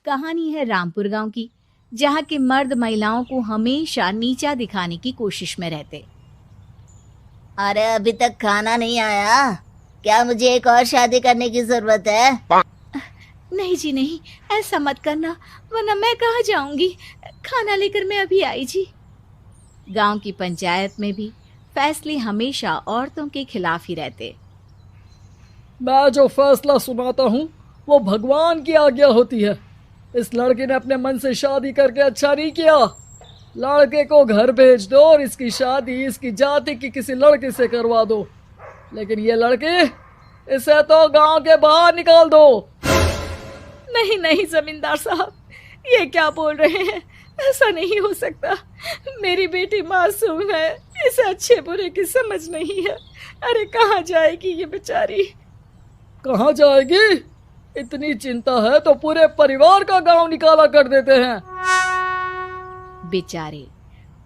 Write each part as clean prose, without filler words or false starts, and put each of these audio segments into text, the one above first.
कहानी है रामपुर गांव की, जहां के मर्द महिलाओं को हमेशा नीचा दिखाने की कोशिश में रहते। अरे अभी तक खाना नहीं आया, क्या मुझे एक और शादी करने की जरूरत है? नहीं जी नहीं, ऐसा मत करना, वरना मैं कहाँ जाऊंगी। खाना लेकर मैं अभी आई जी। गांव की पंचायत में भी फैसले हमेशा औरतों के खिलाफ ही रहते। मैं जो फैसला सुनाता हूँ वो भगवान की आज्ञा होती है। इस लड़के ने अपने मन से शादी करके अच्छा नहीं किया। लड़के को घर भेज दो और इसकी शादी इसकी जाति की किसी लड़के से करवा दो, लेकिन ये लड़की, इसे तो गांव के बाहर निकाल दो। नहीं नहीं जमींदार साहब, ये क्या बोल रहे हैं? ऐसा नहीं हो सकता। मेरी बेटी मासूम है, इसे अच्छे बुरे की समझ नहीं है। अरे कहाँ जाएगी ये बेचारी? कहाँ जाएगी? इतनी चिंता है तो पूरे परिवार का गांव निकाला कर देते हैं। बेचारे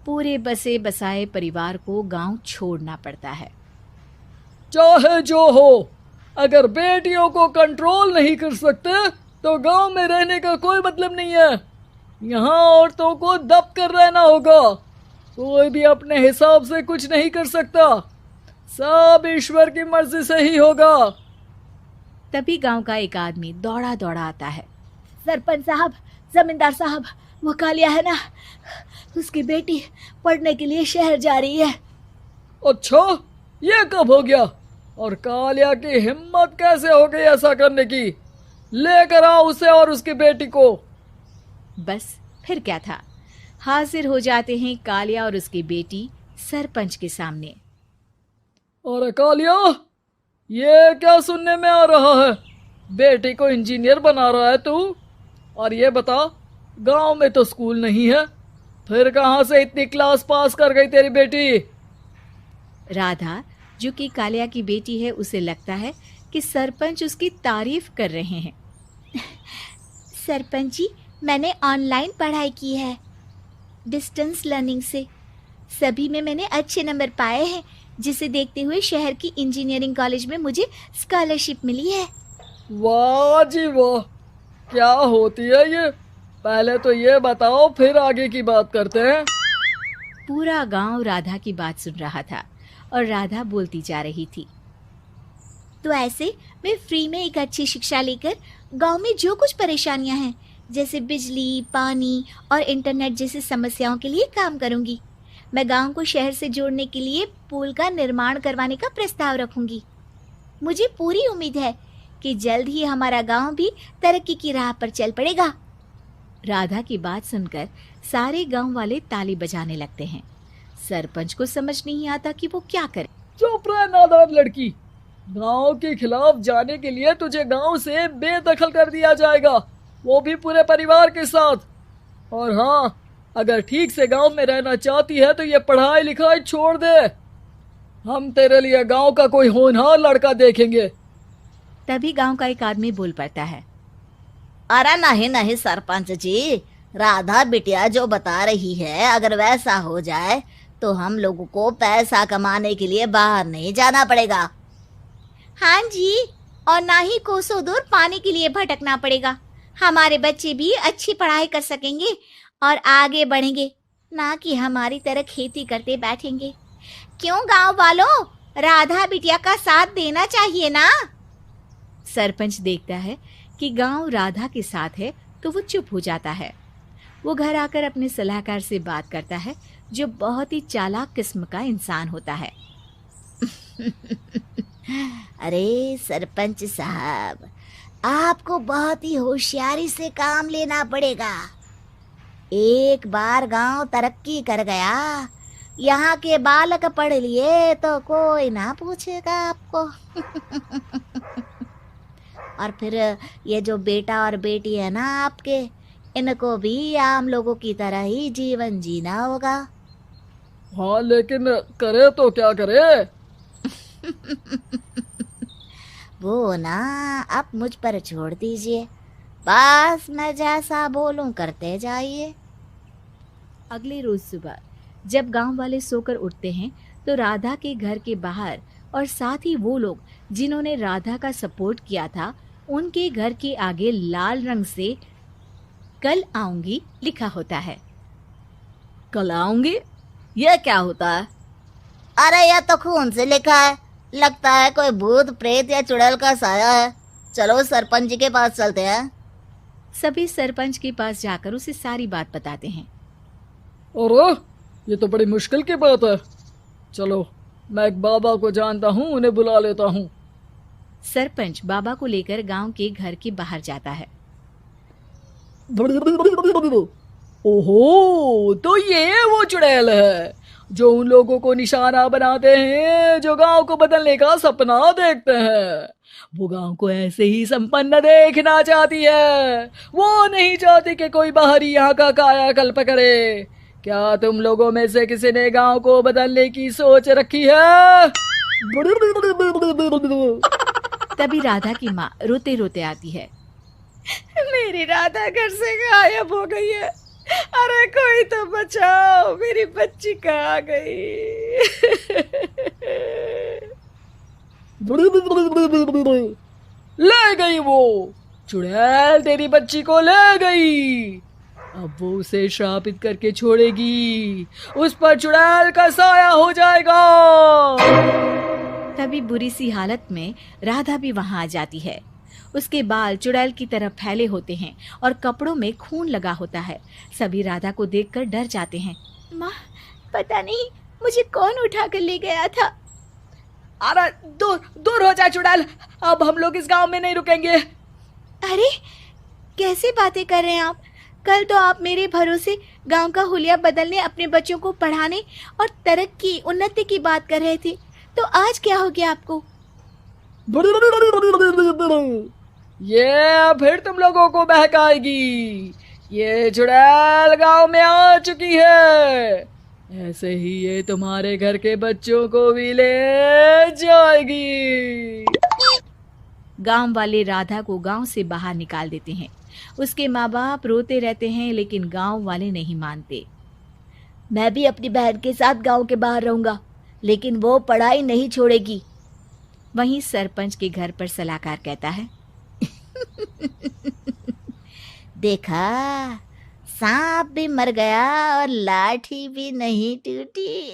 पूरे बसे बसाए परिवार को गांव छोड़ना पड़ता है। चाहे जो हो, अगर बेटियों को कंट्रोल नहीं कर सकते तो गांव में रहने का कोई मतलब नहीं है। यहाँ औरतों को दब कर रहना होगा। कोई भी अपने हिसाब से कुछ नहीं कर सकता, सब ईश्वर की मर्जी से ही होगा। तभी गांव का एक आदमी दौड़ा दौड़ा आता है। सरपंच साहब, जमींदार साहब, वो कालिया है ना, उसकी बेटी पढ़ने के लिए शहर जा रही है। अच्छा, ये कब हो गया? और कालिया की हिम्मत कैसे हो गई ऐसा करने की? लेकर आओ उसे और उसकी बेटी को। बस फिर क्या था, हाजिर हो जाते हैं कालिया और उसकी बेटी सरपंच के सामने। और कालिया, ये क्या सुनने में आ रहा है? बेटी को इंजीनियर बना रहा है तू? और ये बता, गांव में तो स्कूल नहीं है, फिर कहाँ से इतनी क्लास पास कर गई तेरी बेटी? राधा, जो कि कालिया की बेटी है, उसे लगता है कि सरपंच उसकी तारीफ कर रहे हैं। सरपंच जी, मैंने ऑनलाइन पढ़ाई की है, डिस्टेंस लर्निंग से। सभी में मैंने अच्छे नंबर पाए हैं, जिसे देखते हुए शहर की इंजीनियरिंग कॉलेज में मुझे स्कॉलरशिप मिली है। वाह जी वाह, क्या होती है ये? पहले तो ये बताओ, फिर आगे की बात करते हैं। पूरा गांव राधा की बात सुन रहा था और राधा बोलती जा रही थी। तो ऐसे मैं फ्री में एक अच्छी शिक्षा लेकर गांव में जो कुछ परेशानियां हैं, जैसे बिजली, पानी और इंटरनेट जैसी समस्याओं के लिए काम करूंगी। मैं गांव को शहर से जोड़ने के लिए पुल का निर्माण करवाने का प्रस्ताव रखूंगी। मुझे पूरी उम्मीद है कि जल्द ही हमारा गांव भी तरक्की की राह पर चल पड़ेगा। राधा की बात सुनकर सारे गांव वाले ताली बजाने लगते हैं। सरपंच को समझ नहीं आता कि वो क्या करे। चुप रह नादान लड़की, गांव के खिलाफ जाने के लिए तुझे गांव से बेदखल कर दिया जाएगा, वो भी पूरे परिवार के साथ। और हाँ, अगर ठीक से गांव में रहना चाहती है तो ये पढ़ाई लिखाई छोड़ दे। हम तेरे लिए गांव का कोई होनहार लड़का देखेंगे। तभी गांव का एक आदमी बोल पड़ता है। अरे नहीं नहीं सरपंच जी, राधा बिटिया जो बता रही है, अगर वैसा हो जाए तो हम लोगों को पैसा कमाने के लिए बाहर नहीं जाना पड़ेगा। हाँ जी, और ना ही कोसों दूर पानी के लिए भटकना पड़ेगा। हमारे बच्चे भी अच्छी पढ़ाई कर सकेंगे और आगे बढ़ेंगे, ना कि हमारी तरह खेती करते बैठेंगे। क्यों गांव वालों, राधा बिटिया का साथ देना चाहिए ना। सरपंच देखता है कि गांव राधा के साथ है तो वो चुप हो जाता है। वो घर आकर अपने सलाहकार से बात करता है, जो बहुत ही चालाक किस्म का इंसान होता है। अरे सरपंच साहब, आपको बहुत ही होशियारी से काम लेना पड़ेगा। एक बार गांव तरक्की कर गया, यहाँ के बालक पढ़ लिए तो कोई ना पूछेगा आपको। और फिर ये जो बेटा और बेटी है ना आपके, इनको भी आम लोगों की तरह ही जीवन जीना होगा। हाँ, लेकिन करे तो क्या करे? वो ना आप मुझ पर छोड़ दीजिए, बस मैं जैसा बोलूं करते जाइए। अगले रोज सुबह जब गांव वाले सोकर उठते हैं तो राधा के घर के बाहर और साथ ही वो लोग जिन्होंने राधा का सपोर्ट किया था, उनके घर के आगे लाल रंग से कल आऊंगी लिखा होता है। कल आऊंगी, यह क्या होता है? अरे यह तो खून से लिखा है, लगता है कोई भूत प्रेत या चुड़ैल का साया है। चलो सरपंच जी के पास चलते हैं। सभी सरपंच के पास जाकर उसे सारी बात बताते हैं। अरे ये तो बड़ी मुश्किल की बात है। चलो मैं एक बाबा को जानता हूँ, उन्हें बुला लेता हूँ। सरपंच बाबा को लेकर गांव के घर के बाहर जाता है। ओहो, तो ये वो चुड़ैल है जो उन लोगों को निशाना बनाते हैं जो गांव को बदलने का सपना देखते हैं। वो गांव को ऐसे ही संपन्न देखना चाहती है। वो नहीं चाहती कि कोई बाहरी यहाँ का कायाकल्प करे। क्या तुम लोगों में से किसी ने गांव को बदलने की सोच रखी है? तभी राधा की माँ रोते रोते आती है। मेरी राधा घर से गायब हो गई है। अरे कोई तो बचाओ, मेरी बच्ची कहाँ गई? ले गई वो चुड़ैल, तेरी बच्ची को ले गई। अब वो उसे श्रापित करके छोड़ेगी, उस पर चुड़ैल का साया हो जाएगा। तभी बुरी सी हालत में राधा भी वहां आ जाती है। उसके बाल चुड़ैल की तरह फैले होते हैं और कपड़ों में खून लगा होता है। सभी राधा को देखकर डर जाते हैं। माँ, पता नहीं मुझे कौन उठा कर ले गया था। अरे दूर दूर हो जा चुड़ैल, अब हम लोग इस गांव में नहीं रुकेंगे। अरे कैसे बातें कर रहे हैं आप? कल तो आप मेरे भरोसे गांव का हुलिया बदलने, अपने बच्चों को पढ़ाने और तरक्की उन्नति की बात कर रहे थे, तो आज क्या हो गया आपको? ये फिर तुम लोगों को बहकाएगी। ये चुड़ैल गांव में आ चुकी है, ऐसे ही ये तुम्हारे घर के बच्चों को भी ले जाएगी। गांव वाले राधा को गांव से बाहर निकाल देते हैं। उसके माँ बाप रोते रहते हैं, लेकिन गांव वाले नहीं मानते। मैं भी अपनी बहन के साथ गांव के बाहर रहूंगा, लेकिन वो पढ़ाई नहीं छोड़ेगी। वहीं सरपंच के घर पर सलाहकार कहता है। देखा, सांप भी मर गया और लाठी भी नहीं टूटी।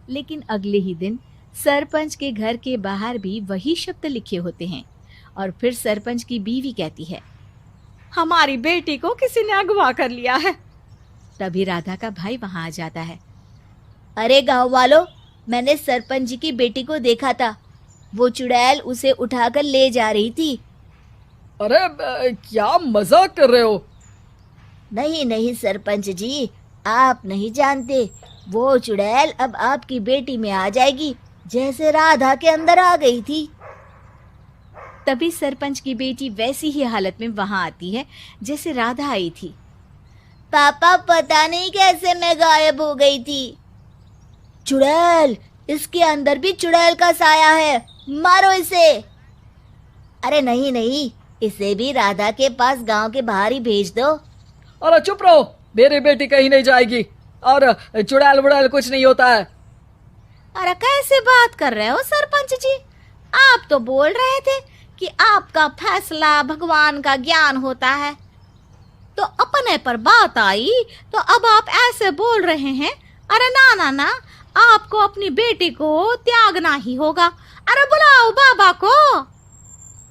लेकिन अगले ही दिन सरपंच के घर के बाहर भी वही शब्द लिखे होते हैं। और फिर सरपंच की बीवी कहती है, हमारी बेटी को किसी ने अगवा कर लिया है। तभी राधा का भाई वहां आ जाता है। अरे गांव वालों, मैंने सरपंच जी की बेटी को देखा था। वो चुड़ैल उसे उठाकर ले जा रही थी। अरे क्या मजाक कर रहे हो? नहीं नहीं सरपंच जी, आप नहीं जानते। वो चुड़ैल अब आपकी बेटी में आ जाएगी, जैसे राधा के अंदर आ गई थी। तभी सरपंच की बेटी वैसी ही हालत में वहां आती है जैसे राधा आई थी। पापा, पता नहीं कैसे मैं गायब हो गई थी। चुड़ैल, इसके अंदर भी चुड़ैल का साया है, मारो इसे। अरे नहीं नहीं, इसे भी राधा के पास गांव के बाहर ही भेज दो। अरे चुप रहो, मेरी बेटी कहीं नहीं जाएगी और चुड़ैल वुड़ैल कुछ नहीं होता है। अरे कैसे बात कर रहे हो सरपंच जी? आप तो बोल रहे थे कि आपका फैसला भगवान का ज्ञान होता है, तो अपने पर बात आई तो अब आप ऐसे बोल रहे हैं। अरे ना ना ना, आपको अपनी बेटी को त्यागना ही होगा। अरे बुलाओ बाबा को।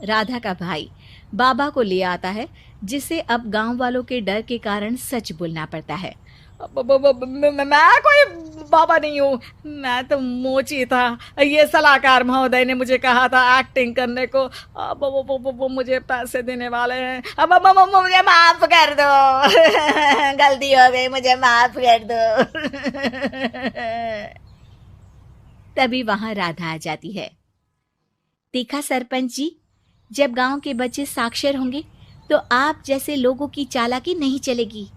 राधा का भाई बाबा को ले आता है, जिसे अब गांव वालों के डर के कारण सच बोलना पड़ता है। मैं कोई बाबा नहीं हूँ, मैं तो मोची था। ये सलाहकार महोदय ने मुझे कहा था एक्टिंग करने को। अब वो मुझे पैसे देने वाले हैं। अब मुझे माफ कर दो। गलती हो गई, मुझे माफ कर दो। तभी वहां राधा आ जाती है। देखा सरपंच जी, जब गांव के बच्चे साक्षर होंगे तो आप जैसे लोगों की चालाकी नहीं चलेगी।